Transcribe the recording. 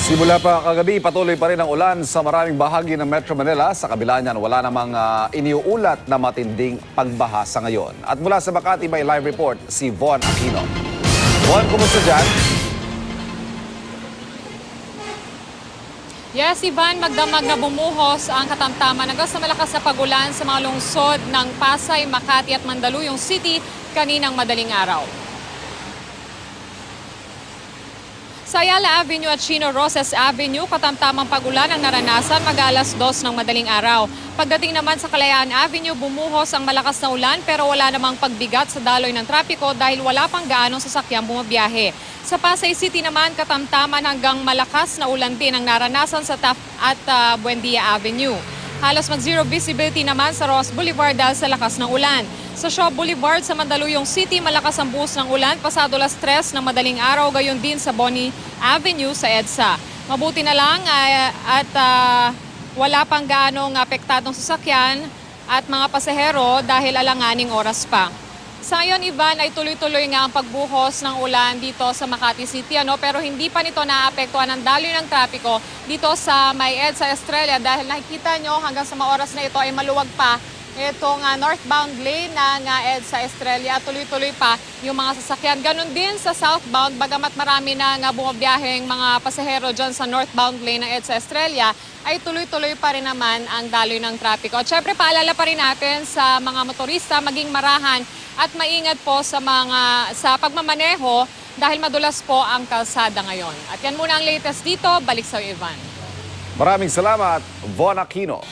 Simula pa kagabi, patuloy pa rin ang ulan sa maraming bahagi ng Metro Manila. Sa kabila niyan, wala namang iniuulat na matinding pagbaha sa ngayon. At mula sa Makati, may live report si Von Aquino. Von, kumusta dyan? Yes, Ivan, magdamag na bumuhos ang katamtaman hanggang sa malakas na pagulan sa mga lungsod ng Pasay, Makati at Mandaluyong City kaninang madaling araw. Sa Ayala Avenue at Chino Roses Avenue, katamtamang pagulan ang naranasan mag-alas 2 ng madaling araw. Pagdating naman sa Kalayaan Avenue, bumuhos ang malakas na ulan pero wala namang pagbigat sa daloy ng trapiko dahil wala pang gaanong sasakyang bumabiyahe. Sa Pasay City naman, katamtaman hanggang malakas na ulan din ang naranasan sa Taft at Buendia Avenue. Halos mag-zero visibility naman sa Ross Boulevard dahil sa lakas ng ulan. Sa Shaw Boulevard sa Mandaluyong City, malakas ang buhos ng ulan pasado alas 3 ng madaling araw, gayon din sa Bonnie Avenue sa EDSA. Mabuti na lang at wala pang gaanong apektadong sasakyan at mga pasahero dahil alanganing oras pa. Sa ngayon, Ivan, ay tuloy-tuloy nga ang pagbuhos ng ulan dito sa Makati City, pero hindi pa nito naapektuhan ang daloy ng trapiko dito sa may EDSA Estrella dahil nakikita nyo hanggang sa mga oras na ito ay maluwag pa itong northbound lane ng EDSA Estrella at tuloy-tuloy pa yung mga sasakyan. Ganon din sa southbound, bagamat marami na bumabiyaheng mga pasahero dyan sa northbound lane ng EDSA Estrella, ay tuloy-tuloy pa rin naman ang daloy ng trapiko. At syempre, paalala pa rin natin sa mga motorista maging marahan at maingat po sa pagmamaneho dahil madulas po ang kalsada ngayon. At yan muna ang latest dito. Balik sa Ivan. Maraming salamat, Von Aquino.